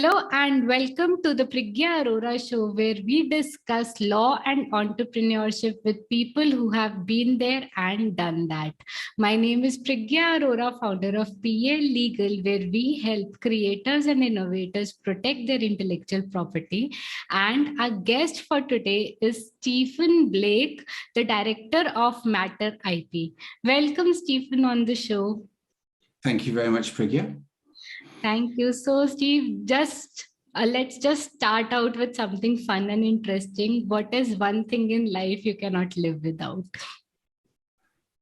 Hello and welcome to the Priggya Arora Show, where we discuss law and entrepreneurship with people who have been there and done that. My name is Priggya Arora, founder of PA Legal, where we help creators and innovators protect their intellectual property. And our guest for today is Stephen Blake, the director of Matter IP. Welcome, Stephen, on the show. Thank you very much, Priggya. Thank you. So, Steve, let's just start out with something fun and interesting. What is one thing in life you cannot live without?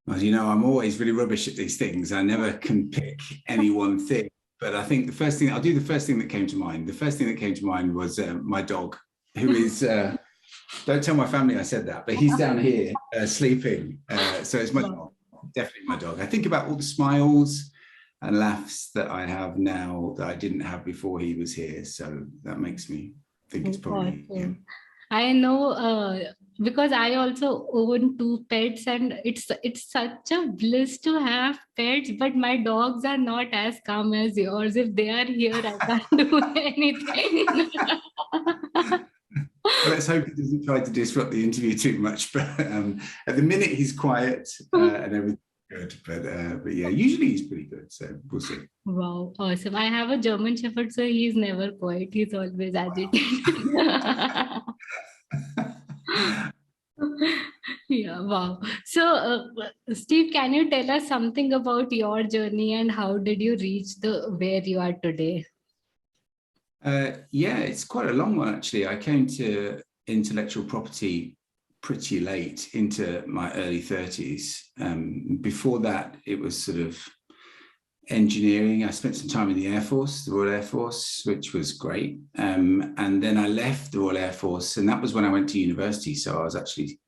Well, you know, I'm always really rubbish at these things. I never can pick any one thing. But I think I'll do the first thing that came to mind. The first thing that came to mind was my dog, who is, don't tell my family I said that, but he's down here sleeping. So it's my dog, definitely my dog. I think about all the smiles and laughs that I have now that I didn't have before he was here. So that makes me think it's probably him. I know because I also own 2 pets, and it's such a bliss to have pets, but my dogs are not as calm as yours. If they are here, I can't do anything. Well, let's hope he doesn't try to disrupt the interview too much. But at the minute, he's quiet and everything. Good, but yeah, usually he's pretty good, so we'll see. Wow, awesome. I have a German Shepherd, so he's never quiet. He's always agitated. Yeah, wow. So, Steve, can you tell us something about your journey and how did you reach where you are today? Yeah, it's quite a long one, actually. I came to intellectual property pretty late, into my early 30s. Before that, it was sort of engineering. I spent some time in the Air Force, the Royal Air Force, which was great. And then I left the Royal Air Force, and that was when I went to university. So I was actually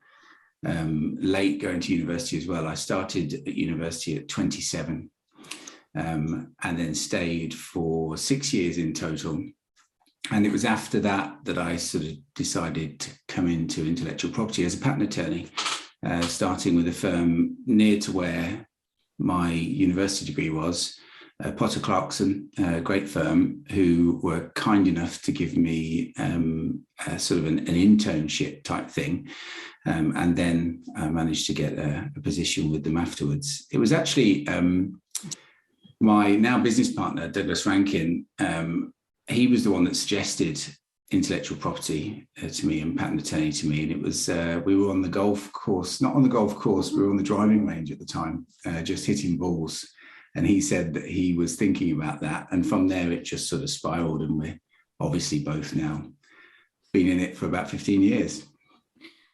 late going to university as well. I started at university at 27 and then stayed for 6 years in total. And it was after that that I sort of decided to come into intellectual property as a patent attorney, starting with a firm near to where my university degree was, Potter Clarkson, a great firm, who were kind enough to give me sort of an internship type thing. And then I managed to get a position with them afterwards. It was actually my now business partner, Douglas Rankin. He was the one that suggested intellectual property to me and patent attorney to me. And it was, we were on the golf course, not on the golf course, we were on the driving range at the time, just hitting balls. And he said that he was thinking about that. And from there, it just sort of spiraled. And we're obviously both now been in it for about 15 years.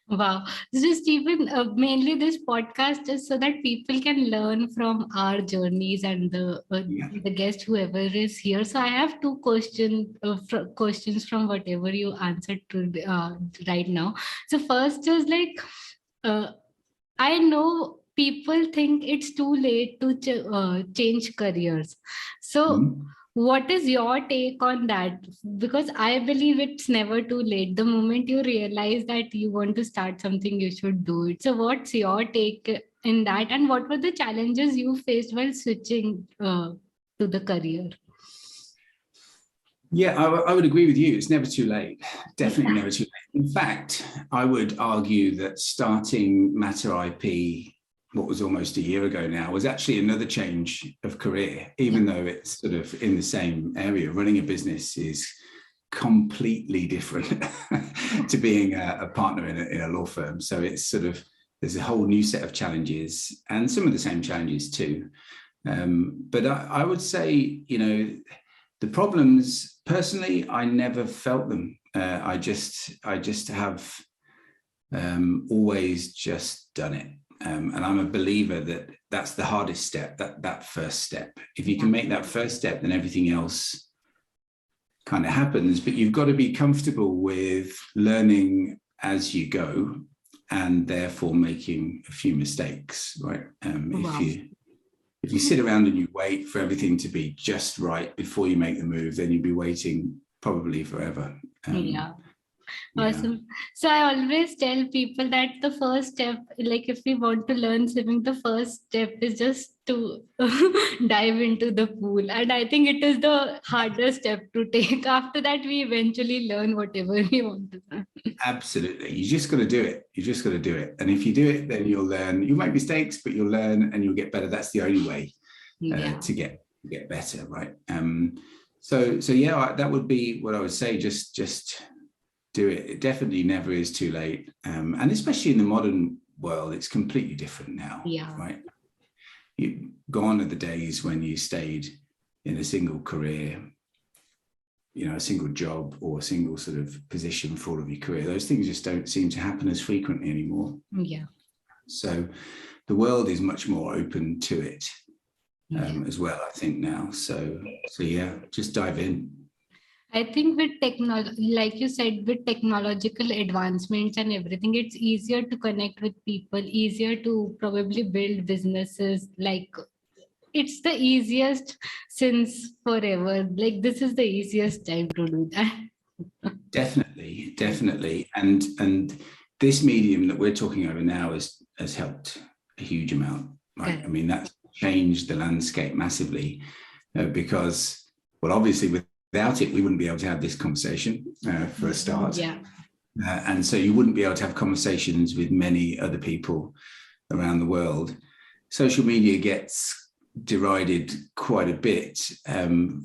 Wow. So, Stephen, mainly this podcast is so that people can learn from our journeys and the guest, whoever is here. So I have 2 questions from whatever you answered to right now. So first is like, I know people think it's too late to change careers. So what is your take on that? Because I believe it's never too late. The moment you realize that you want to start something, you should do it. So what's your take in that? And what were the challenges you faced while switching to the career? Yeah, I would agree with you. It's never too late. Definitely never too late. In fact, I would argue that starting Matter IP, what was almost a year ago now, was actually another change of career, even though it's sort of in the same area. Running a business is completely different to being a partner in a law firm. So it's sort of, there's a whole new set of challenges and some of the same challenges too. But I would say, you know, the problems, personally, I never felt them. I just have always just done it. And I'm a believer that that's the hardest step, that first step. If you can make that first step, then everything else kind of happens. But you've got to be comfortable with learning as you go and therefore making a few mistakes, right? If you sit around and you wait for everything to be just right before you make the move, then you'll be waiting probably forever. Awesome. So I always tell people that the first step, like if we want to learn swimming, the first step is just to dive into the pool. And I think it is the hardest step to take. After that, we eventually learn whatever we want to learn. Absolutely. You just got to do it. You just got to do it. And if you do it, then you'll learn. You'll make mistakes, but you'll learn and you'll get better. That's the only way to get better, right? So yeah, that would be what I would say. Just do it. It definitely never is too late. And especially in the modern world, it's completely different now, right? Gone are the days when you stayed in a single career, a single job or a single sort of position for all of your career. Those things just don't seem to happen as frequently anymore. Yeah. So the world is much more open to it as well, I think now. So yeah, just dive in. I think with technology, like you said, with technological advancements and everything, it's easier to connect with people, easier to probably build businesses. Like, it's the easiest since forever. Like, this is the easiest time to do that. Definitely. And this medium that we're talking over now has helped a huge amount, right? I mean, that's changed the landscape massively because, well, obviously without it, we wouldn't be able to have this conversation for a start. Yeah. And so you wouldn't be able to have conversations with many other people around the world. Social media gets derided quite a bit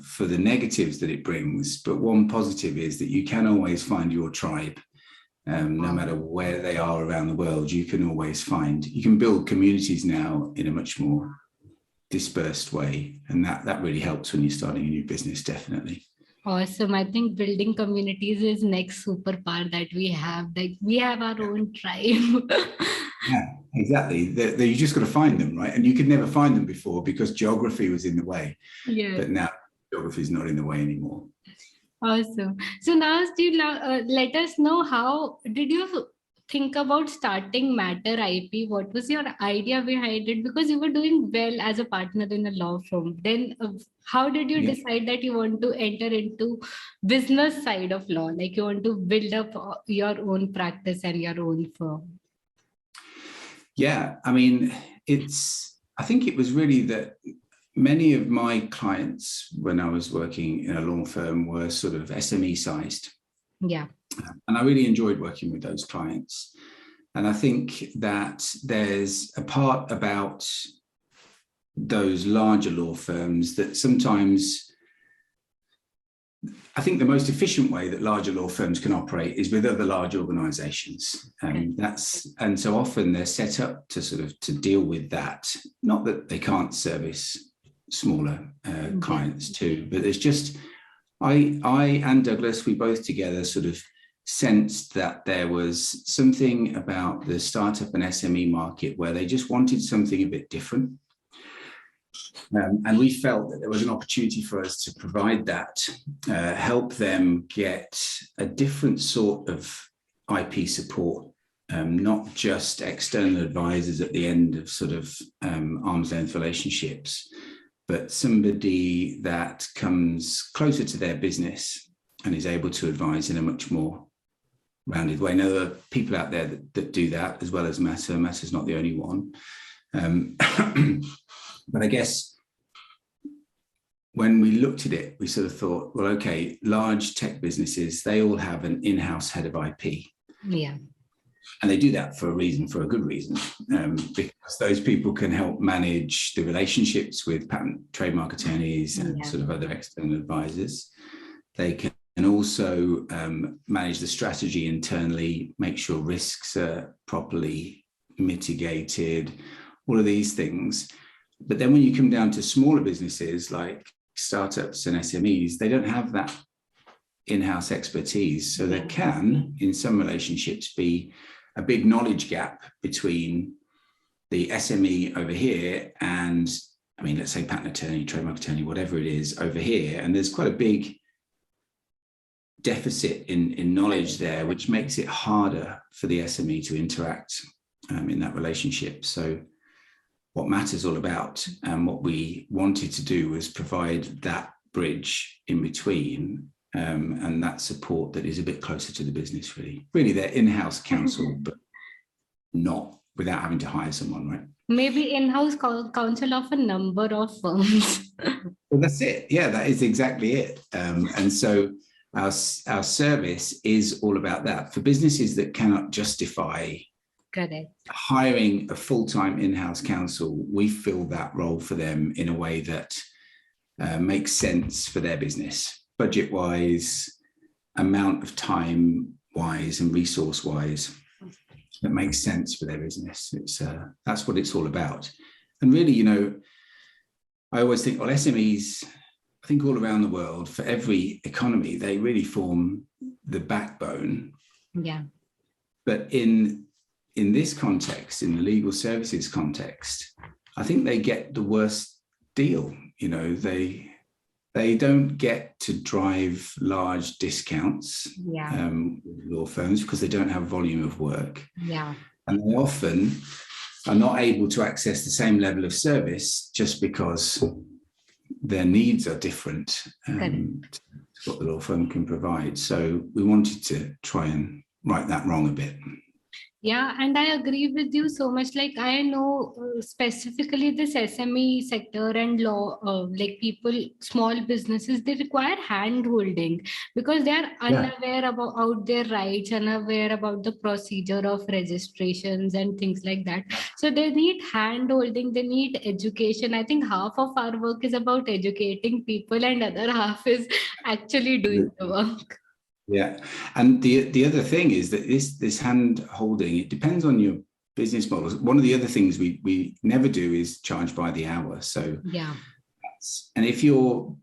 for the negatives that it brings. But one positive is that you can always find your tribe. No matter where they are around the world, you can build communities now in a much more dispersed way. And that really helps when you're starting a new business, definitely. Awesome. I think building communities is next superpower that we have. Like, we have our own tribe. Yeah, exactly. You just got to find them, right? And you could never find them before because geography was in the way. Yeah. But now geography is not in the way anymore. Awesome. So now, Steve, let us know, how did you think about starting Matter IP? What was your idea behind it? Because you were doing well as a partner in a law firm. Then how did you decide that you want to enter into business side of law? Like, you want to build up your own practice and your own firm? Yeah, I mean, I think it was really that many of my clients when I was working in a law firm were sort of SME sized. Yeah. And I really enjoyed working with those clients. And I think that there's a part about those larger law firms that sometimes, I think the most efficient way that larger law firms can operate is with other large organizations. And so often they're set up to deal with that. Not that they can't service smaller clients too, but there's just, I and Douglas, we both together sort of sensed that there was something about the startup and SME market where they just wanted something a bit different. And we felt that there was an opportunity for us to provide that, help them get a different sort of IP support, not just external advisors at the end of sort of arm's length relationships, but somebody that comes closer to their business and is able to advise in a much more rounded way. Now, there are people out there that do that as well as Matter. Matter's not the only one. But I guess when we looked at it, we sort of thought, well, okay, large tech businesses, they all have an in-house head of IP. Yeah. And they do that for a good reason, because those people can help manage the relationships with patent trademark attorneys and sort of other external advisors. They can also manage the strategy internally, make sure risks are properly mitigated, all of these things. But then when you come down to smaller businesses like startups and SMEs, they don't have that in-house expertise. So there can, in some relationships, be a big knowledge gap between the SME over here and, I mean, let's say patent attorney, trademark attorney, whatever it is over here. And there's quite a big deficit in knowledge there, which makes it harder for the SME to interact in that relationship. So what Matter's all about and what we wanted to do was provide that bridge in between, and that support that is a bit closer to the business, really. Really, they're in-house counsel, but not without having to hire someone, right? Maybe in-house counsel of a number of firms. Well, that's it. Yeah, that is exactly it. And so our service is all about that. For businesses that cannot justify Correct. hiring a full-time in-house counsel, we fill that role for them in a way that makes sense for their business, budget-wise, amount of time-wise, and resource-wise, that makes sense for their business. It's that's what it's all about. And really, you know, I always think, well, SMEs, I think all around the world, for every economy, they really form the backbone. Yeah. But in this context, in the legal services context, I think they get the worst deal. You know, they don't get to drive large discounts with law firms because they don't have volume of work. Yeah. And they often are not able to access the same level of service just because their needs are different to what the law firm can provide. So we wanted to try and right that wrong a bit. Yeah, and I agree with you so much. Like I know specifically this SME sector and law, like people, small businesses, they require hand holding because they are unaware about their rights, unaware about the procedure of registrations and things like that. So they need hand holding, they need education. I think half of our work is about educating people and other half is actually doing the work. Yeah, and the other thing is that this hand holding, it depends on your business models. One of the other things we never do is charge by the hour. So yeah, and if your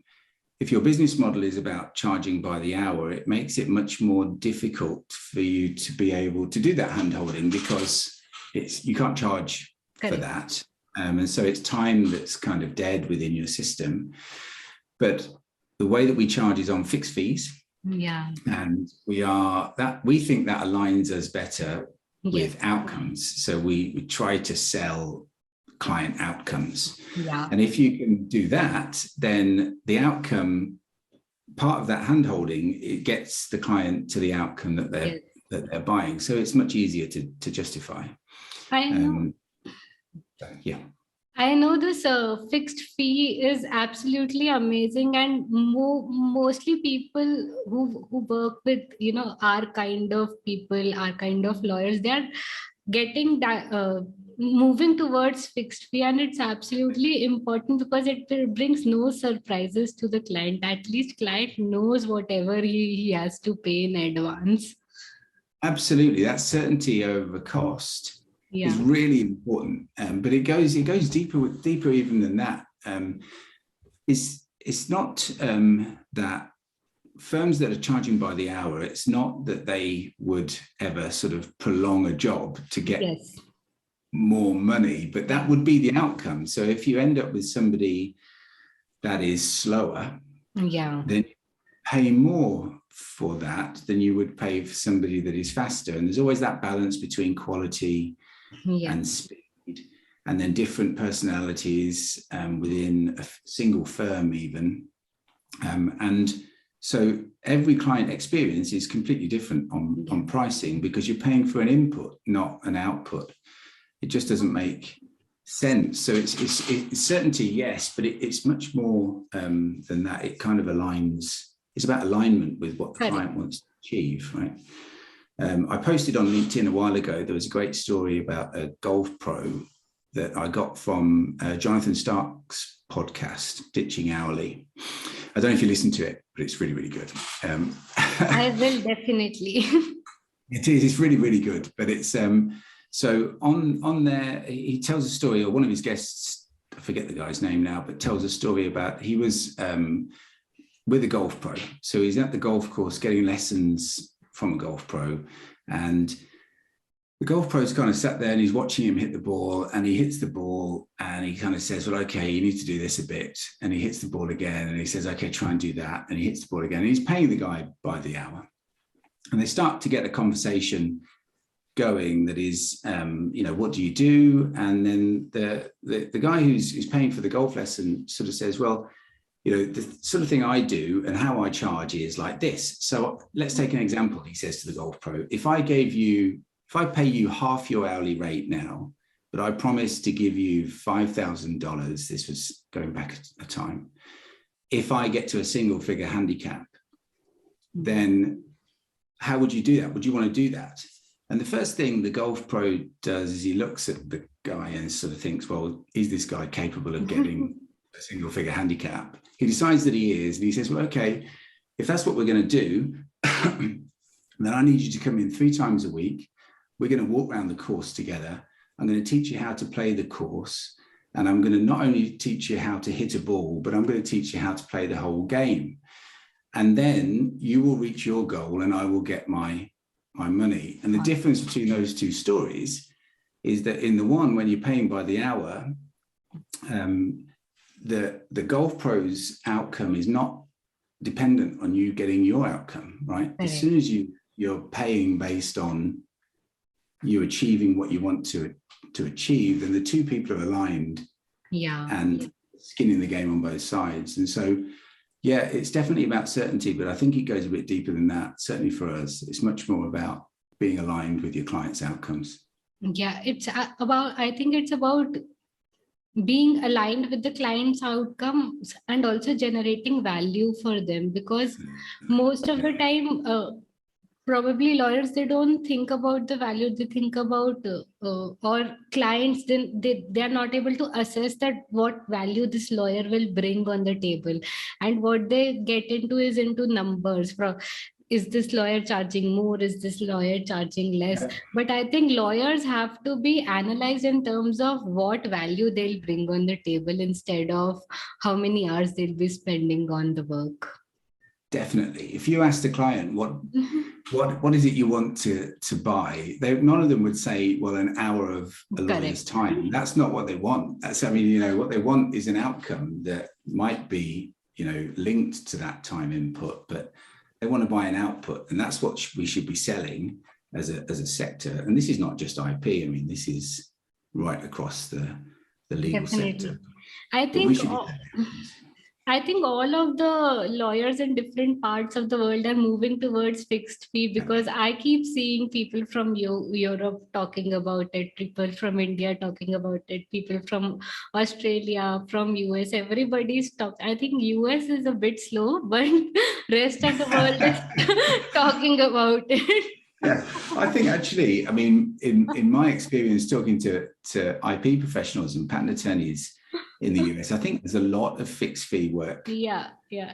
business model is about charging by the hour, it makes it much more difficult for you to be able to do that hand holding because you can't charge for that, and so it's time that's kind of dead within your system. But the way that we charge is on fixed fees. Yeah, and we think that aligns us better with outcomes. So we try to sell client outcomes. Yeah, and if you can do that, then the outcome part of that handholding, it gets the client to the outcome that they're buying. So it's much easier to justify. I know. Yeah. I know this fixed fee is absolutely amazing, and mostly people who work with, you know, our kind of people, our kind of lawyers, they are getting that moving towards fixed fee, and it's absolutely important because it brings no surprises to the client. At least client knows whatever he has to pay in advance. Absolutely, that certainty over cost is really important, but it goes deeper even than that. It's not that firms that are charging by the hour, it's not that they would ever sort of prolong a job to get more money, but that would be the outcome. So if you end up with somebody that is slower, then pay more for that than you would pay for somebody that is faster. And there's always that balance between quality and speed, and then different personalities within a single firm even. And so every client experience is completely different on pricing because you're paying for an input, not an output. It just doesn't make sense. So it's certainty, yes, but it's much more than that. It kind of aligns. It's about alignment with what the client wants to achieve, right? I posted on LinkedIn a while ago, there was a great story about a golf pro that I got from Jonathan Stark's podcast, Ditching Hourly. I don't know if you listen to it, but it's really, really good. I will definitely. It is, it's really, really good. But it's, so on there, he tells a story, or one of his guests, I forget the guy's name now, but tells a story about, he was with a golf pro. So he's at the golf course getting lessons from a golf pro, and the golf pro's kind of sat there and he's watching him hit the ball, and he hits the ball and he kind of says, well, okay, you need to do this a bit. And he hits the ball again and he says, okay, try and do that. And he hits the ball again. And he's paying the guy by the hour. And they start to get a conversation going that is, you know, what do you do? And then the guy who's paying for the golf lesson sort of says, well, you know, the sort of thing I do and how I charge is like this. So let's take an example, he says to the golf pro. If I pay you half your hourly rate now, but but I promise to give you $5,000. This was going back a time. If I get to a single figure handicap, then how would you do that? Would you want to do that? And the first thing the golf pro does is he looks at the guy and sort of thinks, well, is this guy capable of getting a single figure handicap? He decides that he is, and he says, well, okay, if that's what we're going to do, then I need you to come in 3 times a week. We're going to walk around the course together. I'm going to teach you how to play the course. And I'm going to not only teach you how to hit a ball, but I'm going to teach you how to play the whole game. And then you will reach your goal and I will get my money. And the difference between those two stories is that in the one, when you're paying by the hour, the golf pro's outcome is not dependent on you getting your outcome, right? As soon as you're paying based on you achieving what you want to achieve, then the two people are aligned and skin in the game on both sides. And so, yeah, it's definitely about certainty, but I think it goes a bit deeper than that. Certainly for us, it's much more about being aligned with your client's outcomes. Yeah, I think it's about being aligned with the client's outcomes and also generating value for them, because most of the time, probably lawyers, they don't think about the value. They think about or clients, then they are not able to assess that what value this lawyer will bring on the table, and what they get into is into numbers. Is this lawyer charging more? Is this lawyer charging less? But I think lawyers have to be analyzed in terms of what value they'll bring on the table instead of how many hours they'll be spending on the work. Definitely. If you ask the client what is it you want to buy, none of them would say, well, an hour of a lawyer's time. That's not what they want. What they want is an outcome that might be, linked to that time input, but they want to buy an output, and that's what we should be selling as a sector. And this is not just IP. This is right across the legal sector. I think all of the lawyers in different parts of the world are moving towards fixed fee, because I keep seeing people from Europe talking about it, people from India talking about it, people from Australia, from US, everybody's talking. I think US is a bit slow, but rest of the world is talking about it. Yeah, I think actually, in my experience talking to IP professionals and patent attorneys in the US, I think there's a lot of fixed fee work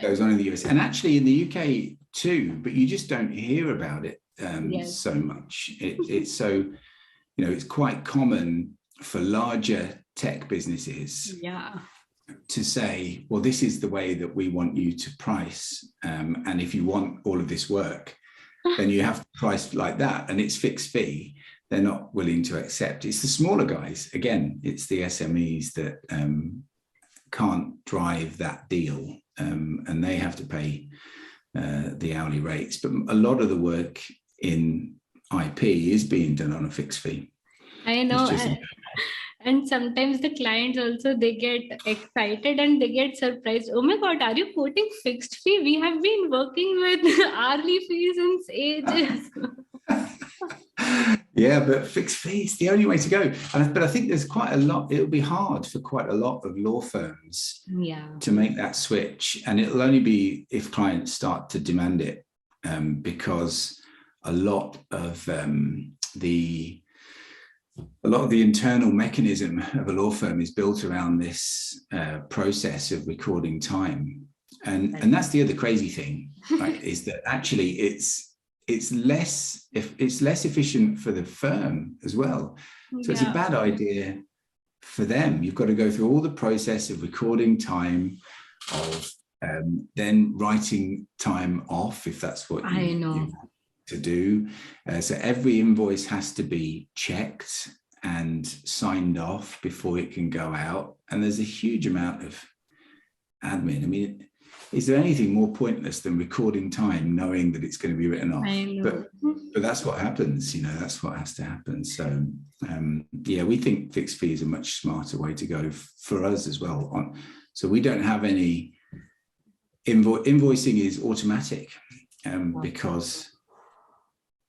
goes on in the US, and actually in the UK too, but you just don't hear about it so much. It's so, it's quite common for larger tech businesses to say, well, this is the way that we want you to price, and if you want all of this work, then you have to price like that, and it's fixed fee. They're not willing to accept. It's the smaller guys, again, it's the SMEs that can't drive that deal, and they have to pay the hourly rates. But a lot of the work in IP is being done on a fixed fee. I know. And sometimes the clients also, they get excited and they get surprised. Oh my God, are you quoting fixed fee? We have been working with hourly fees since ages. Yeah, but fixed fee is the only way to go. But I think there's quite a lot. It'll be hard for quite a lot of law firms to make that switch. And it'll only be if clients start to demand it, because a lot of the internal mechanism of a law firm is built around this process of recording time. And that's the other crazy thing, right? Is that actually it's less efficient for the firm as well. So it's a bad idea for them. You've got to go through all the process of recording time, of then writing time off if that's what you want to do. So every invoice has to be checked and signed off before it can go out. And there's a huge amount of admin. Is there anything more pointless than recording time, knowing that it's going to be written off? But that's what happens, that's what has to happen. So, we think fixed fee is a much smarter way to go for us as well. So we don't have any invoicing is automatic, because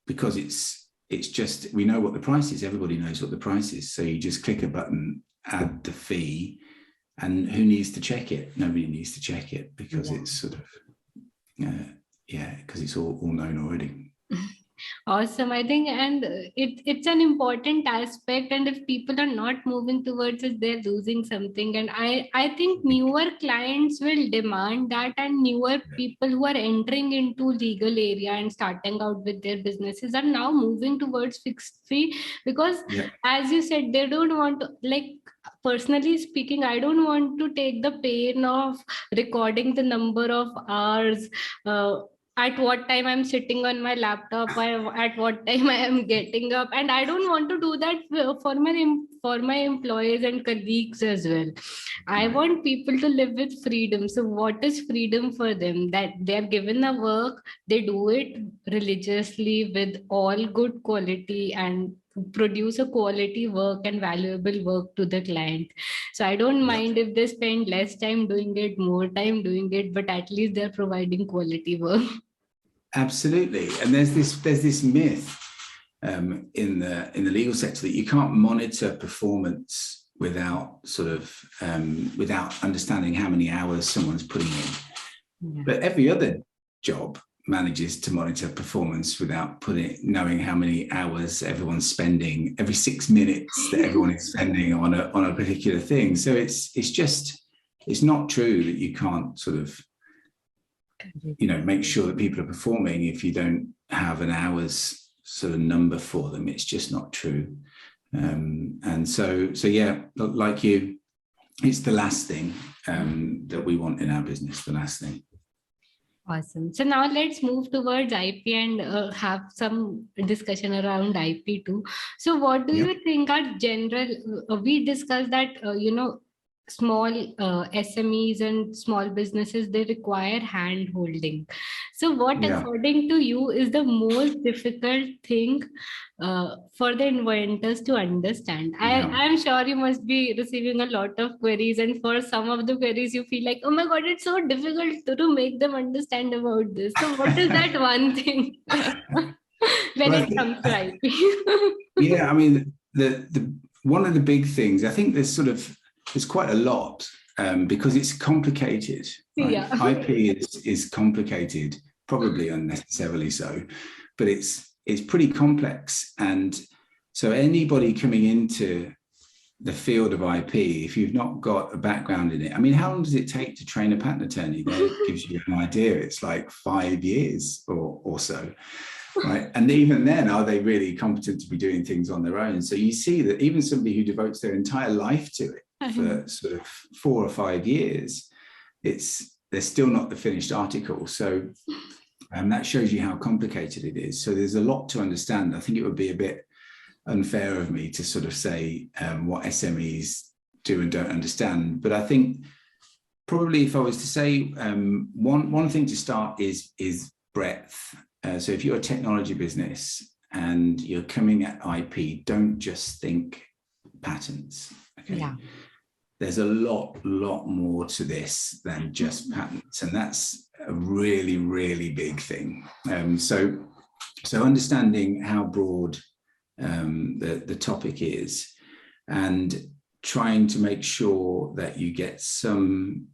it's it's just, we know what the price is. Everybody knows what the price is. So you just click a button, add the fee, and who needs to check it? Nobody needs to check it, because it's sort of, because it's all known already. Awesome. I think, and it's an important aspect. And if people are not moving towards it, they're losing something. And I think newer clients will demand that, and newer people who are entering into legal area and starting out with their businesses are now moving towards fixed fee, because as you said, they don't want to, like, personally speaking, I don't want to take the pain of recording the number of hours, at what time I'm sitting on my laptop, at what time I am getting up. And I don't want to do that for my employees and colleagues as well. I want people to live with freedom. So what is freedom for them? That they're given a work, they do it religiously with all good quality and produce a quality work and valuable work to the client. So I don't mind if they spend less time doing it, more time doing it, but at least they're providing quality work. Absolutely. And there's this myth in the legal sector that you can't monitor performance without without understanding how many hours someone's putting in. But every other job manages to monitor performance without knowing how many hours everyone's spending, every 6 minutes that everyone is spending on a particular thing. So it's not true that you can't make sure that people are performing if you don't have an hours number for them. It's just not true. And so like you, it's the last thing that we want in our business, the last thing. Awesome. So now let's move towards IP and have some discussion around IP too. So what do you think are general, we discussed that, small SMEs and small businesses, they require hand holding. So what according to you is the most difficult thing for the inventors to understand? I'm sure you must be receiving a lot of queries, and for some of the queries you feel like, oh my God, it's so difficult to make them understand about this. So what is that one thing when it comes to IP? I mean, the one of the big things, I think there's quite a lot because it's complicated. Right? IP is complicated, probably unnecessarily so, but it's pretty complex. And so anybody coming into the field of IP, if you've not got a background in it, I mean, how long does it take to train a patent attorney? That gives you an idea. It's like 5 years or so. Right. And even then, are they really competent to be doing things on their own? So you see that even somebody who devotes their entire life to it for 4 or 5 years, they're still not the finished article. So that shows you how complicated it is. So there's a lot to understand. I think it would be a bit unfair of me to say what SMEs do and don't understand. But I think probably if I was to say one thing to start is breadth. So if you're a technology business and you're coming at IP, don't just think patents. Okay. Yeah. There's a lot more to this than just patents, and that's a really, really big thing. So understanding how broad the topic is, and trying to make sure that you get some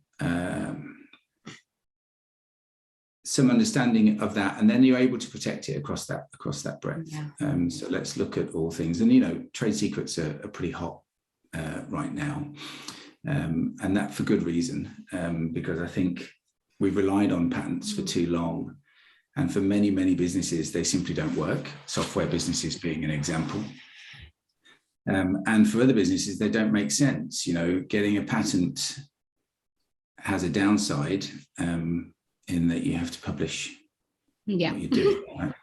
understanding of that, and then you're able to protect it across that breadth. Yeah. So let's look at all things, and trade secrets are pretty hot right now, and that for good reason, because I think we've relied on patents for too long, and for many businesses they simply don't work. Software businesses being an example, and for other businesses they don't make sense. Getting a patent has a downside. In that you have to publish what you do. Right?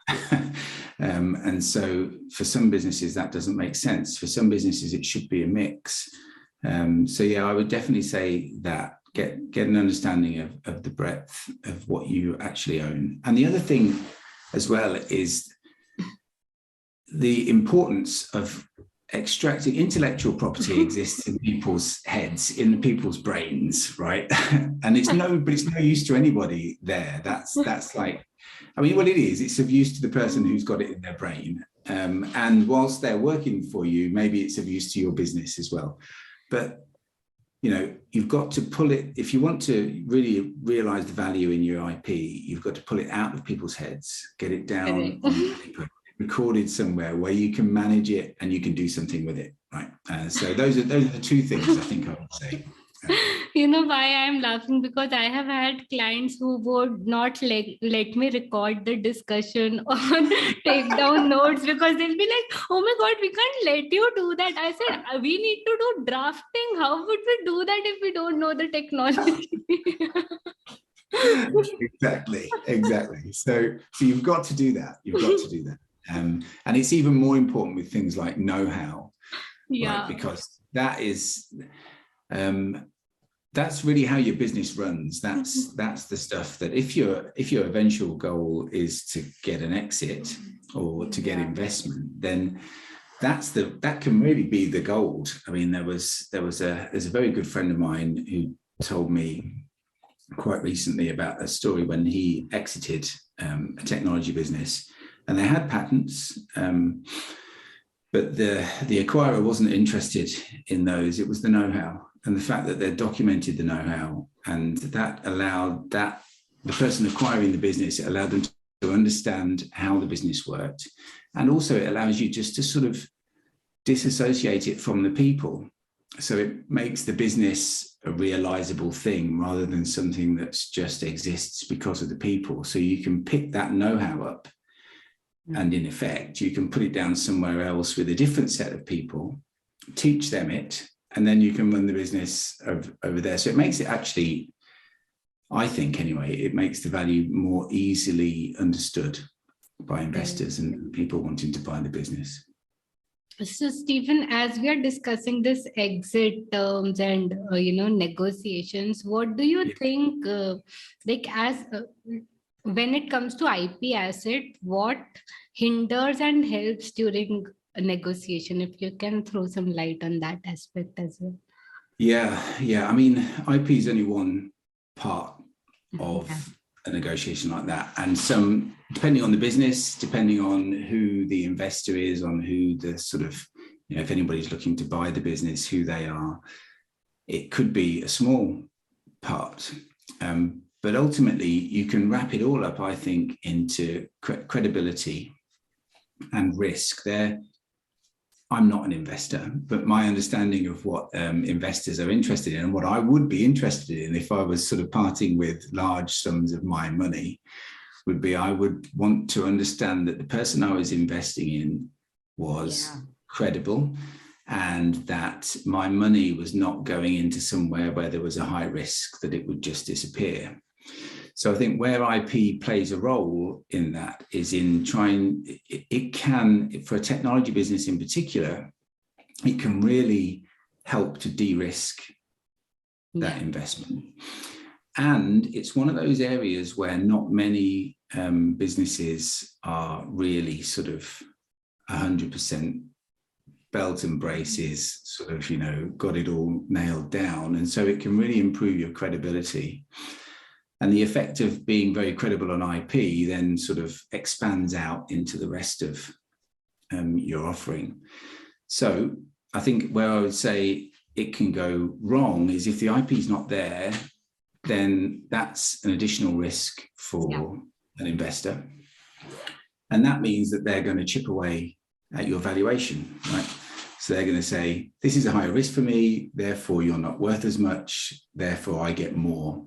And so for some businesses that doesn't make sense. For some businesses it should be a mix. I would definitely say that get an understanding of the breadth of what you actually own. And the other thing as well is the importance of extracting intellectual property exists in people's heads, in people's brains, right? And it's no use to anybody there. That's like, I mean, what it is, it's of use to the person who's got it in their brain. And whilst they're working for you, maybe it's of use to your business as well. But you've got to pull it. If you want to really realize the value in your IP, you've got to pull it out of people's heads, get it down on paper, recorded somewhere where you can manage it and you can do something with it, right? So those are the two things I think I would say. You know why I'm laughing? Because I have had clients who would not let me record the discussion or take down notes, because they'll be like, oh my God, we can't let you do that. I said, we need to do drafting. How would we do that if we don't know the technology? Exactly. So you've got to do that. And it's even more important with things like know-how, right? Because that is... that's really how your business runs. That's the stuff that if your eventual goal is to get an exit or to get investment, then that can really be the gold. I mean, there's a very good friend of mine who told me quite recently about a story when he exited a technology business, and they had patents, but the acquirer wasn't interested in those. It was the know-how. And the fact that they documented the know-how, and that allowed the person acquiring the business, it allowed them to understand how the business worked. And also it allows you just to sort of disassociate it from the people. So it makes the business a realizable thing rather than something that just exists because of the people. So you can pick that know-how up, and in effect, you can put it down somewhere else with a different set of people, teach them it, and then you can run the business over there. So it makes it actually, I think anyway, it makes the value more easily understood by investors and people wanting to buy the business. So, Stephen, as we are discussing this exit terms and negotiations, what do you think? When it comes to IP asset, what hinders and helps during a negotiation? If you can throw some light on that aspect as well. Yeah. I mean, IP is only one part of a negotiation like that, and some, depending on the business, depending on who the investor is, on who the sort of, if anybody's looking to buy the business, who they are, it could be a small part. But ultimately, you can wrap it all up, I think, into credibility and risk. I'm not an investor, but my understanding of what investors are interested in, and what I would be interested in if I was sort of parting with large sums of my money, would be I would want to understand that the person I was investing in was credible, and that my money was not going into somewhere where there was a high risk that it would just disappear. So I think where IP plays a role in that is in trying, it can, for a technology business in particular, it can really help to de-risk that investment. And it's one of those areas where not many businesses are really sort of 100% belt and braces, sort of, got it all nailed down. And so it can really improve your credibility. And the effect of being very credible on IP then sort of expands out into the rest of your offering. So I think where I would say it can go wrong is if the IP is not there, then that's an additional risk for an investor. And that means that they're going to chip away at your valuation, right? So they're going to say, this is a higher risk for me, therefore you're not worth as much, therefore I get more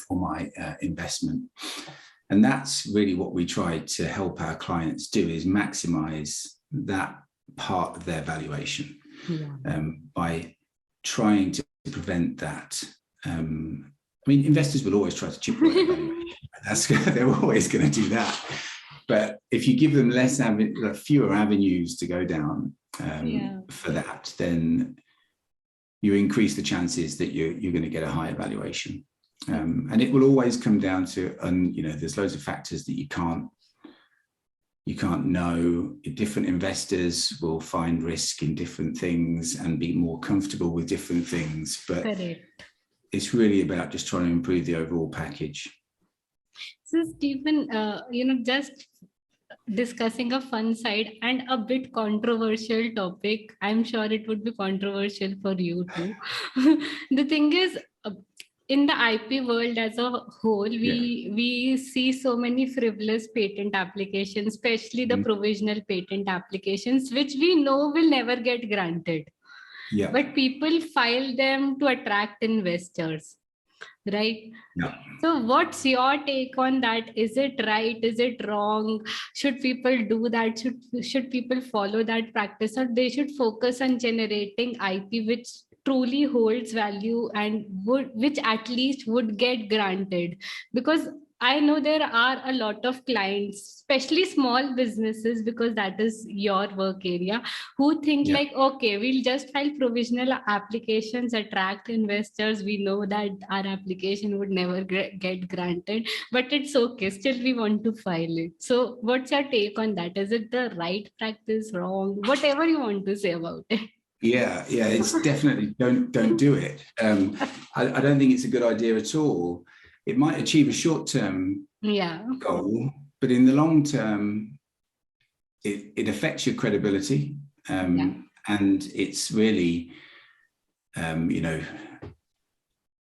for my investment. And that's really what we try to help our clients do, is maximize that part of their valuation by trying to prevent that. I mean, investors will always try to chip away at valuation. They're always going to do that. But if you give them fewer avenues to go down for that, then you increase the chances that you're going to get a higher valuation. And it will always come down to, there's loads of factors that you can't know. Different investors will find risk in different things and be more comfortable with different things. But it's really about just trying to improve the overall package. So, Stephen, just discussing a fun side and a bit controversial topic. I'm sure it would be controversial for you too. The thing is, in the IP world as a whole, we see so many frivolous patent applications, especially the provisional patent applications, which we know will never get granted. Yeah. But people file them to attract investors, right? Yeah. So what's your take on that? Is it right? Is it wrong? Should people do that? Should people follow that practice, or they should focus on generating IP which truly holds value and which at least would get granted? Because I know there are a lot of clients, especially small businesses, because that is your work area, who think like, okay, we'll just file provisional applications, attract investors. We know that our application would never get granted, but it's okay. Still, we want to file it. So what's your take on that? Is it the right practice, wrong? Whatever you want to say about it. Yeah, it's definitely don't do it. I don't think it's a good idea at all. It might achieve a short-term goal, but in the long term, it affects your credibility, and it's really,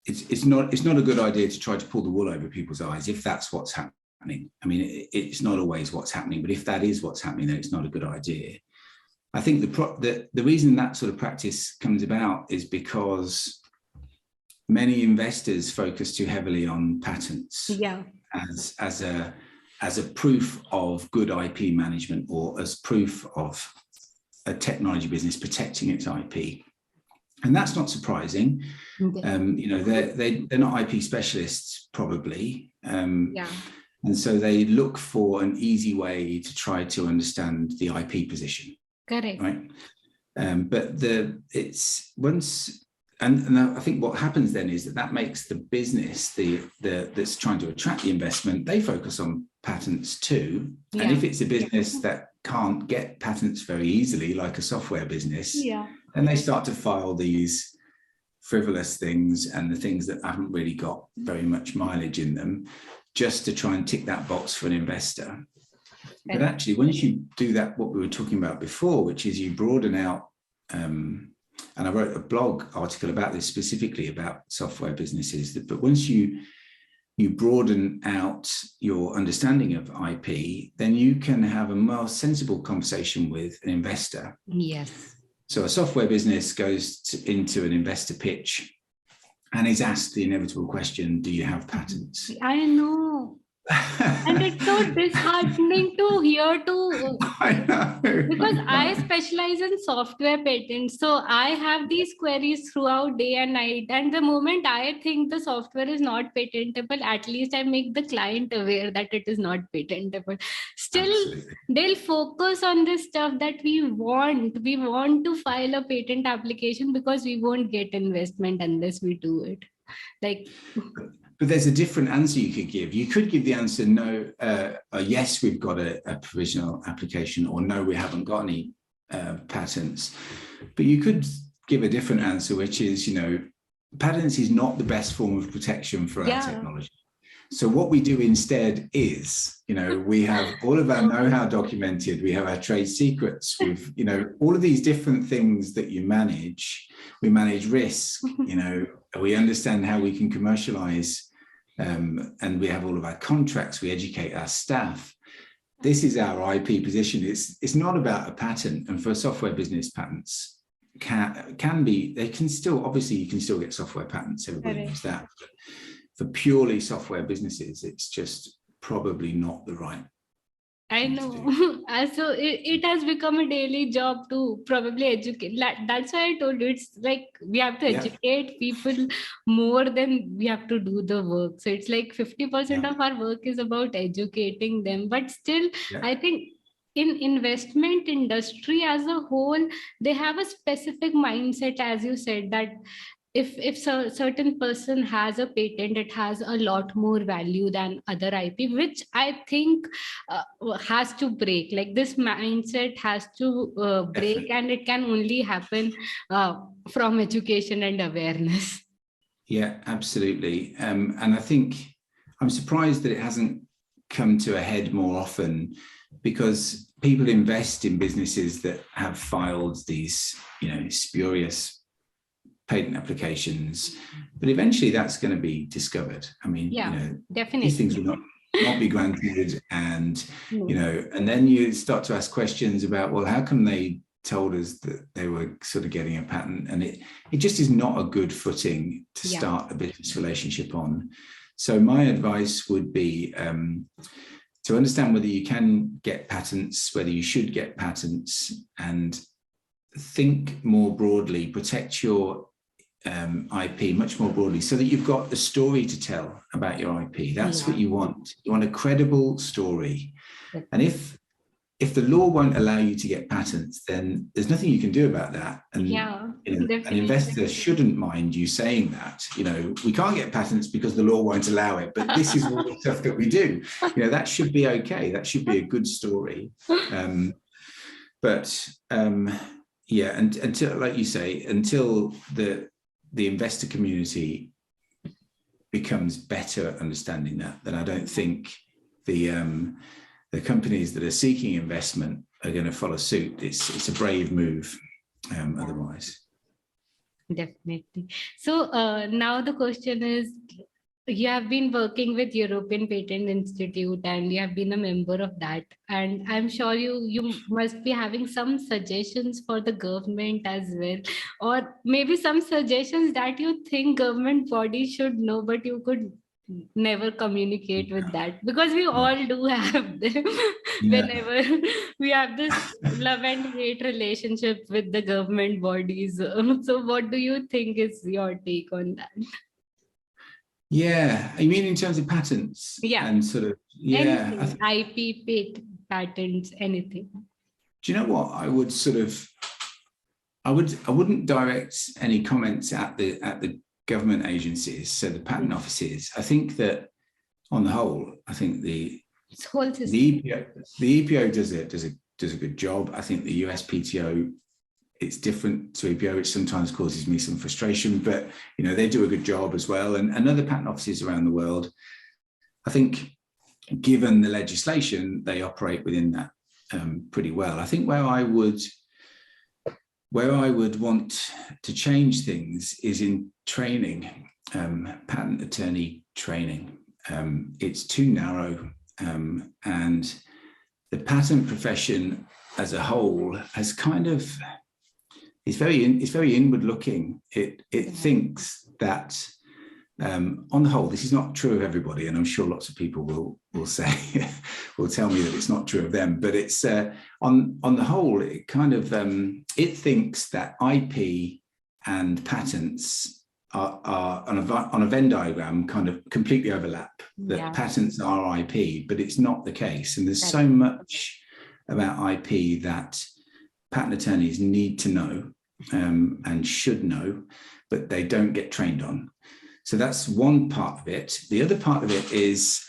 it's not a good idea to try to pull the wool over people's eyes if that's what's happening. I mean, it's not always what's happening, but if that is what's happening, then it's not a good idea. I think the reason that sort of practice comes about is because many investors focus too heavily on patents as a proof of good IP management, or as proof of a technology business protecting its IP. And that's not surprising. They're not IP specialists, probably. And so they look for an easy way to try to understand the IP position. Correct. Right. But and I think what happens then is that makes the business that's trying to attract the investment, they focus on patents too. And if it's a business that can't get patents very easily, like a software business, then they start to file these frivolous things and the things that haven't really got very much mileage in them, just to try and tick that box for an investor. But actually, once you do that, what we were talking about before, which is you broaden out, and I wrote a blog article about this specifically about software businesses, but once you broaden out your understanding of IP, then you can have a more sensible conversation with an investor. Yes. So a software business goes into an investor pitch and is asked the inevitable question, do you have patents? I know. And it's so disheartening to hear too. I know. Because I specialize in software patents. So I have these queries throughout day and night. And the moment I think the software is not patentable, at least I make the client aware that it is not patentable. Still, absolutely, they'll focus on this stuff that we want. We want to file a patent application because we won't get investment unless we do it. But there's a different answer you could give. You could give the answer no, yes, we've got a provisional application, or no, we haven't got any patents. But you could give a different answer, which is, patents is not the best form of protection for our technology. So what we do instead is, we have all of our know-how documented. We have our trade secrets. We've, all of these different things that you manage. We manage risk. We understand how we can commercialize, and we have all of our contracts. We educate our staff. This is our IP position. It's not about a patent. And for a software business, patents can be. They can still, obviously, you can still get software patents. Everybody knows that. But for purely software businesses, it's just probably not the right. I know. So it has become a daily job to probably educate. That's why I told you, it's like we have to educate people more than we have to do the work. So it's like 50% of our work is about educating them. But still, I think in investment industry as a whole, they have a specific mindset, as you said, that if certain person has a patent, it has a lot more value than other IP, which I think has to break. Like, this mindset has to break, and it can only happen from education and awareness. Yeah, absolutely. And I think I'm surprised that it hasn't come to a head more often because people invest in businesses that have filed these, spurious patent applications, but eventually that's going to be discovered. I mean, definitely. These things will not be granted, and and then you start to ask questions about, well, how come they told us that they were sort of getting a patent, and it just is not a good footing to start a business relationship on. So my advice would be to understand whether you can get patents, whether you should get patents, and think more broadly, protect your IP much more broadly, so that you've got a story to tell about your IP. That's what you want. You want a credible story. And if the law won't allow you to get patents, then there's nothing you can do about that. And an investor shouldn't mind you saying that, we can't get patents because the law won't allow it, but this is all the stuff that we do. That should be okay. That should be a good story. And until, like you say, until the investor community becomes better understanding that, then I don't think the companies that are seeking investment are going to follow suit. It's a brave move otherwise. Definitely. So now the question is, you have been working with European Patent Institute and you have been a member of that. And I'm sure you must be having some suggestions for the government as well, or maybe some suggestions that you think government bodies should know, but you could never communicate with that, because we all do have them. Whenever we have this love and hate relationship with the government bodies. So what do you think is your take on that? Yeah, I mean, in terms of patents, and sort of, anything, IP, patents, anything. Do you know what I would sort of? I wouldn't direct any comments at the government agencies, so the patent offices. I think that on the whole, I think the EPO does a good job. I think the USPTO, it's different to EPO, which sometimes causes me some frustration, but they do a good job as well. And other patent offices around the world, I think, given the legislation, they operate within that pretty well. I think where I would want to change things is in training, patent attorney training. It's too narrow, and the patent profession as a whole has kind of, it's very inward looking. It thinks that on the whole, this is not true of everybody, and I'm sure lots of people will say will tell me that it's not true of them. But it's on the whole, it kind of it thinks that IP and patents are on a Venn diagram kind of completely overlap. That patents are IP, but it's not the case. And there's so much about IP that patent attorneys need to know and should know, but they don't get trained on. So that's one part of it. The other part of it is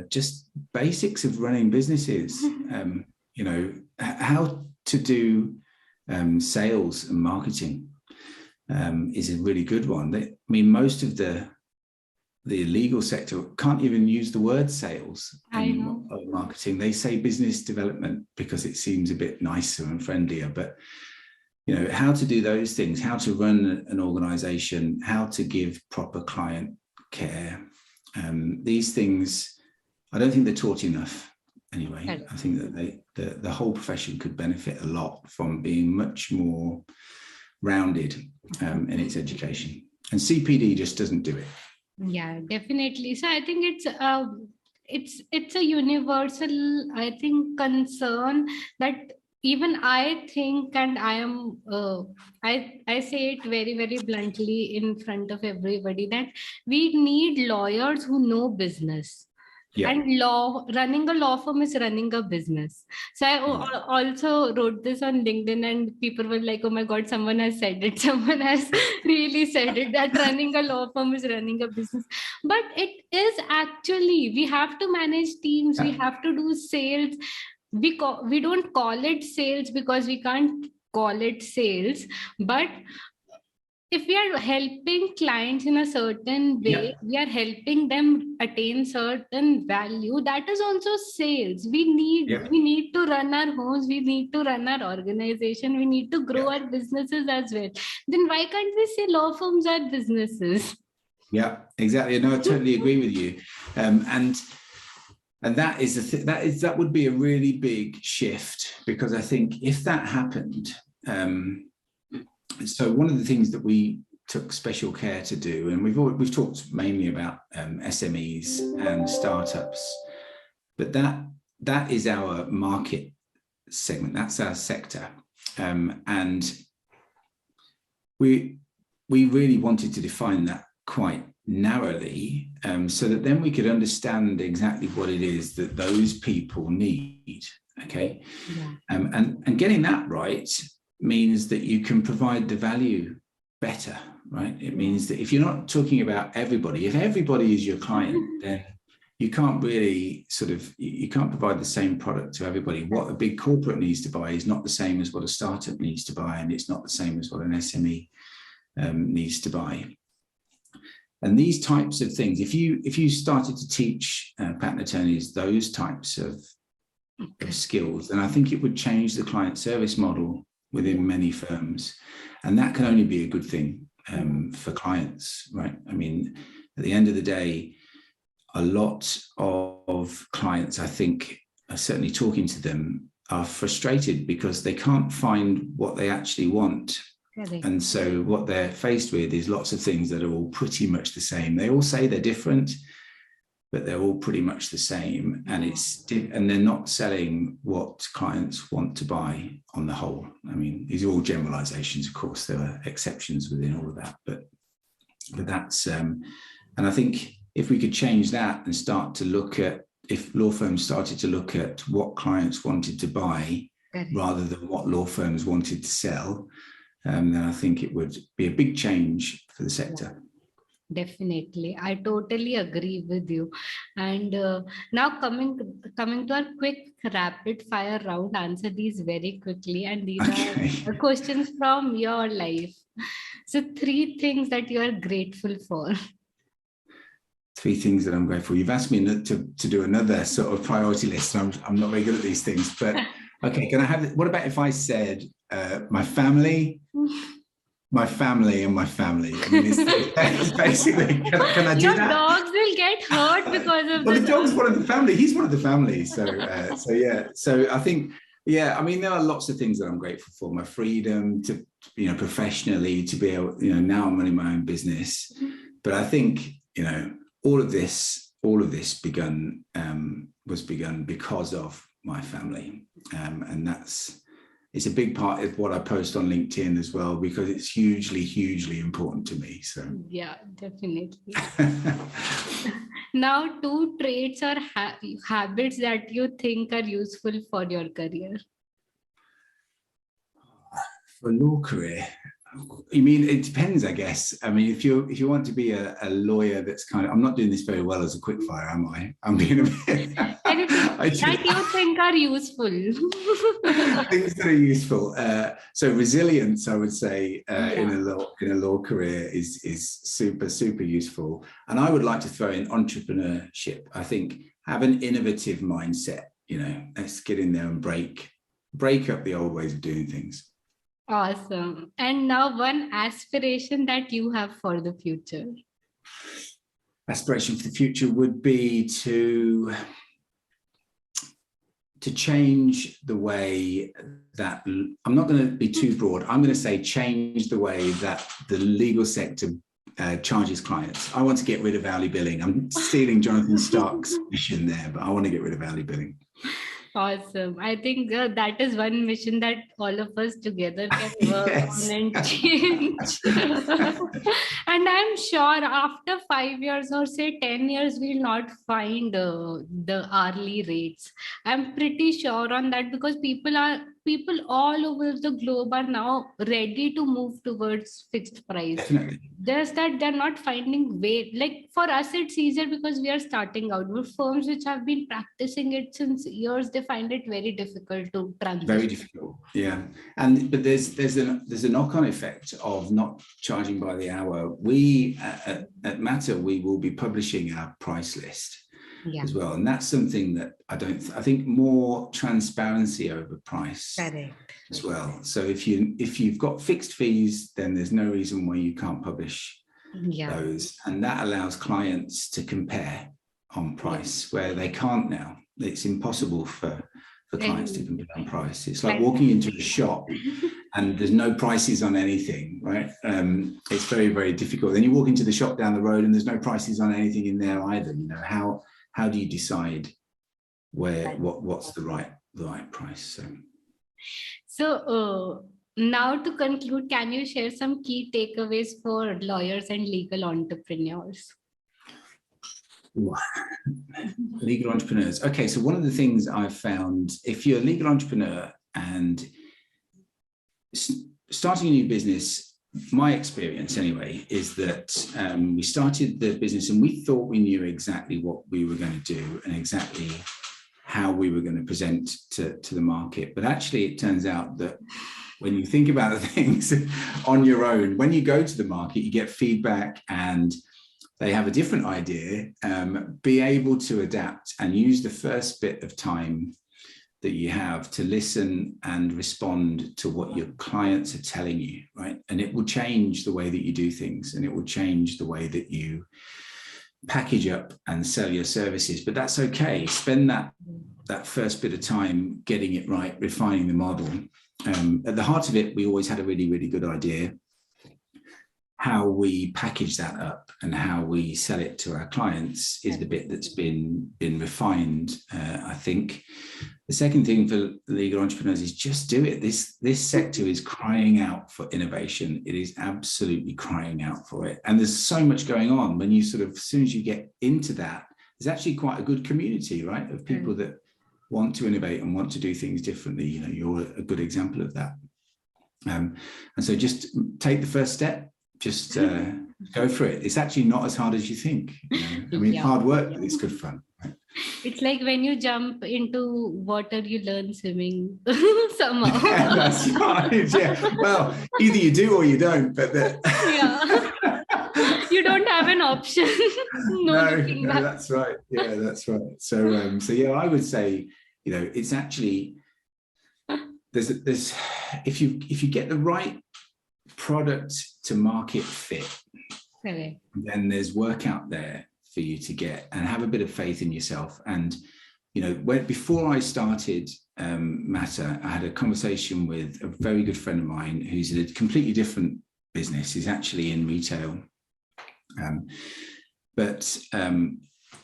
just basics of running businesses. How to do sales and marketing is a really good one. I mean, most of the legal sector can't even use the word sales in marketing. They say business development because it seems a bit nicer and friendlier, but how to do those things, how to run an organization, how to give proper client care. These things, I don't think they're taught enough anyway. I think that the whole profession could benefit a lot from being much more rounded in its education. And CPD just doesn't do it. Yeah, definitely. So I think it's a universal, I think, concern that even I think, and I am, I say it very, very bluntly in front of everybody, that we need lawyers who know business. Yeah. And running a law firm is running a business. So I also wrote this on LinkedIn, and people were like, oh my God, someone has said it. Someone has really said it, that running a law firm is running a business. But it is actually, we have to manage teams. We have to do sales. We don't call it sales because we can't call it sales, but if we are helping clients in a certain way, we are helping them attain certain value. That is also sales. We need to run our homes. We need to run our organization. We need to grow our businesses as well. Then why can't we say law firms are businesses? Yeah, exactly. No, I totally agree with you. And that is that would be a really big shift, because I think if that happened, so one of the things that we took special care to do, and we've talked mainly about SMEs and startups, but that is our market segment, that's our sector, and we really wanted to define that quite narrowly, so that then we could understand exactly what it is that those people need. Okay, and getting that right means that you can provide the value better, right? It means that if you're not talking about everybody, if everybody is your client, then you can't really you can't provide the same product to everybody. What a big corporate needs to buy is not the same as what a startup needs to buy, and it's not the same as what an SME needs to buy. And these types of things, if you started to teach patent attorneys those types of skills, then I think it would change the client service model within many firms, and that can only be a good thing for clients, right? I mean, at the end of the day, a lot of clients, I think, certainly talking to them, are frustrated because they can't find what they actually want. And so what they're faced with is lots of things that are all pretty much the same. They all say they're different, but they're all pretty much the same, and they're not selling what clients want to buy on the whole. I mean, these are all generalizations, of course. There are exceptions within all of that, but that's and I think if we could change that and start to look at, if law firms started to look at what clients wanted to buy rather than what law firms wanted to sell, then I think it would be a big change for the sector. Definitely, I totally agree with you. And now coming to our quick rapid fire round, answer these very quickly. And these are questions from your life. So 3 things that you are grateful for. 3 things that I'm grateful. You've asked me to do another sort of priority list. I'm not very good at these things, but okay. Can I have? What about if I said my family? My family and my family. I mean, it's basically, can I do your that? Your dogs will get hurt because of well, the dog's one of the family. He's one of the family. So yeah. So I think, yeah, I mean, there are lots of things that I'm grateful for. My freedom to, professionally, to be able, now I'm running my own business. But I think, all of this was begun because of my family. And it's a big part of what I post on LinkedIn as well, because it's hugely, hugely important to me. So yeah, definitely. Now, 2 traits or habits that you think are useful for your career. For law career, you mean, it depends, I guess. I mean, if you want to be a lawyer, that's kind of, I'm not doing this very well as a quick fire, am I? I'm being a bit. That you think are useful. Things that are useful. So resilience, I would say, in a law career is super, super useful. And I would like to throw in entrepreneurship. I think have an innovative mindset. Let's get in there and break up the old ways of doing things. Awesome. And now, one aspiration that you have for the future. Aspiration for the future would be to change the way that, I'm not going to be too broad, I'm going to say change the way that the legal sector charges clients. I want to get rid of hourly billing. I'm stealing Jonathan Stark's mission there, but I want to get rid of hourly billing. Awesome. I think that is one mission that all of us together can work on and change. And I'm sure after 5 years or say 10 years, we'll not find the hourly rates. I'm pretty sure on that, because people people all over the globe are now ready to move towards fixed price. Definitely. Just that they're not finding way. Like for us, it's easier because we are starting out. But firms which have been practicing it since years, they find it very difficult to transition. Very difficult, yeah. But there's a knock-on effect of not charging by the hour. We at Matter, we will be publishing our price list as well, and that's something that I think more transparency over price. Correct. As well. So if you've got fixed fees, then there's no reason why you can't publish those, and that allows clients to compare on price where they can't now. It's impossible for clients to compare on price. It's like walking into a shop and there's no prices on anything, right? It's very, very difficult. Then you walk into the shop down the road and there's no prices on anything in there either. You know, how do you decide what's the right price? So now to conclude, can you share some key takeaways for lawyers and legal entrepreneurs? Legal entrepreneurs. Okay, so one of the things I've found, if you're a legal entrepreneur and starting a new business, my experience anyway, is that we started the business and we thought we knew exactly what we were going to do and exactly how we were going to present to the market. But actually, it turns out that when you think about the things on your own, when you go to the market, you get feedback and they have a different idea. Be able to adapt and use the first bit of time that you have to listen and respond to what your clients are telling you, right? And it will change the way that you do things, and it will change the way that you package up and sell your services. But that's okay. Spend that first bit of time getting it right, refining the model. At the heart of it, we always had a really, really good idea. How we package that up and how we sell it to our clients is the bit that's been refined, I think. The second thing for legal entrepreneurs is just do it. This sector is crying out for innovation. It is absolutely crying out for it. And there's so much going on when you as soon as you get into that, there's actually quite a good community, right, of people that want to innovate and want to do things differently. You know, you're a good example of that. And so just take the first step. Just go for it. It's actually not as hard as you think. You know? I mean, hard work, but it's good fun. Right? It's like when you jump into water, you learn swimming somehow. Yeah, that's right. Yeah. Well, either you do or you don't. But you don't have an option. No, that's right. Yeah, that's right. So yeah, I would say, you know, it's actually there's if you get the right product to market fit, then there's work out there for you to get, and have a bit of faith in yourself. And you know, before I started Matter, I had a conversation with a very good friend of mine who's in a completely different business. He's actually in retail, but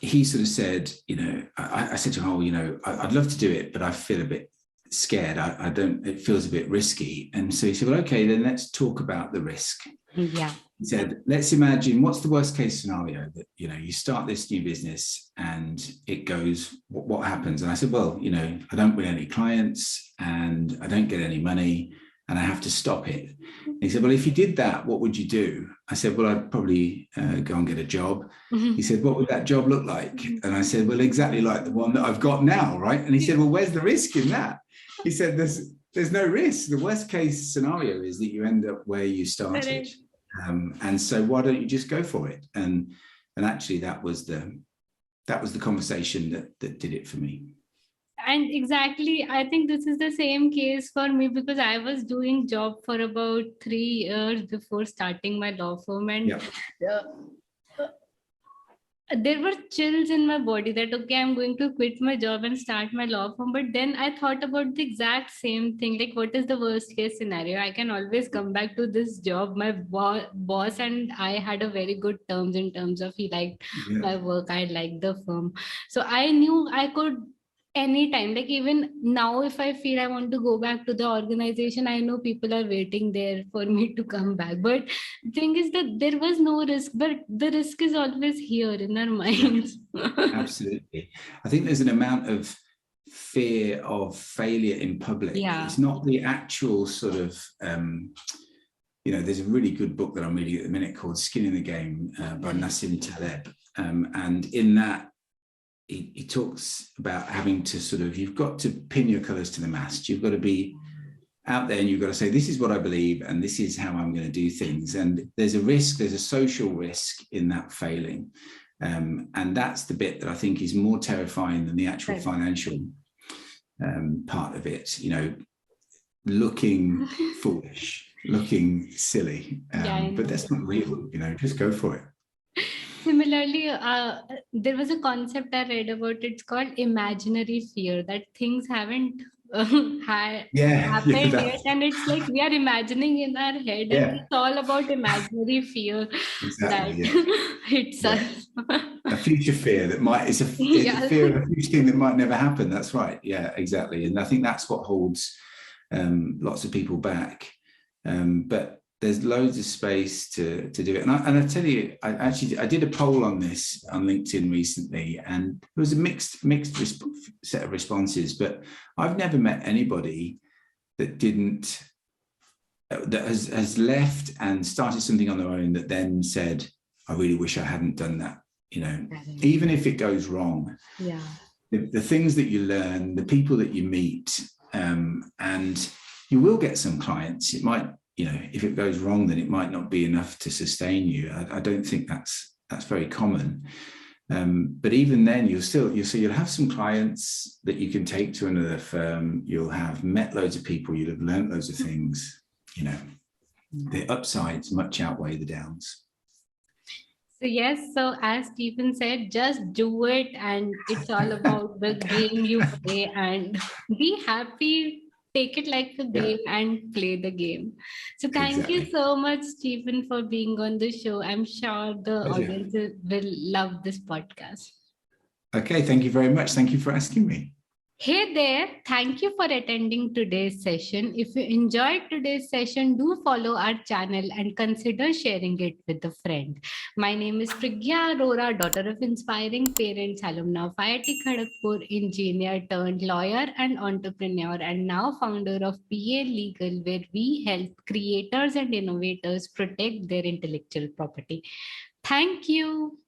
he sort of said, you know, I said to him, oh, you know, I'd love to do it, but I feel a bit scared. I don't, it feels a bit risky. And so he said, well, okay, then let's talk about the risk. Yeah. He said, let's imagine what's the worst case scenario that, you know, you start this new business and it goes, what happens? And I said, well, you know, I don't win any clients and I don't get any money and I have to stop it. And he said, well, if you did that, what would you do? I said, well, I'd probably go and get a job. He said, what would that job look like? And I said, well, exactly like the one that I've got now, right? And he said, well, where's the risk in that? He said, there's no risk. The worst case scenario is that you end up where you started. And so why don't you just go for it? And actually that was the conversation that did it for me. And exactly, I think this is the same case for me, because I was doing job for about 3 years before starting my law firm, and there were chills in my body that, okay, I'm going to quit my job and start my law firm. But then I thought about the exact same thing, like what is the worst case scenario? I can always come back to this job. My boss and I had a very good terms in terms of he liked my work, I liked the firm. So I knew I could anytime, like even now, if I feel I want to go back to the organization, I know people are waiting there for me to come back. But the thing is that there was no risk, but the risk is always here in our minds. Absolutely. I think there's an amount of fear of failure in public. Yeah. It's not the actual sort of, there's a really good book that I'm reading at the minute called Skin in the Game by Nassim Taleb. And in that, he talks about having to you've got to pin your colors to the mast. You've got to be out there and you've got to say, this is what I believe and this is how I'm going to do things. And there's a social risk in that failing. And that's the bit that I think is more terrifying than the actual financial part of it, looking foolish, looking silly. But that's not real, just go for it. Similarly, there was a concept I read about. It's called imaginary fear, that things haven't happened yet, and it's like we are imagining in our head, and it's all about imaginary fear that hits us. A future fear that it's a fear of a future thing that might never happen. That's right. Yeah, exactly. And I think that's what holds lots of people back. But there's loads of space to do it. And I tell you, I did a poll on this on LinkedIn recently, and it was a mixed set of responses, but I've never met anybody that has left and started something on their own that then said, I really wish I hadn't done that, even if it goes wrong. Yeah. The things that you learn, the people that you meet, and you will get some clients. It might, if it goes wrong, then it might not be enough to sustain you. I don't think that's very common. But even then, you'll have some clients that you can take to another firm. You'll have met loads of people. You'll have learned loads of things. The upsides much outweigh the downs. So as Stephen said, just do it, and it's all about the game you play, and be happy. Take it like a game and play the game. So thank you so much, Stephen, for being on the show. I'm sure the audience will love this podcast. Okay, thank you very much. Thank you for asking me. Hey there, thank you for attending today's session. If you enjoyed today's session, do follow our channel and consider sharing it with a friend. My name is Priggya Arora, daughter of inspiring parents, alumna of IIT Kharagpur, engineer turned lawyer and entrepreneur, and now founder of PA Legal, where we help creators and innovators protect their intellectual property. Thank you.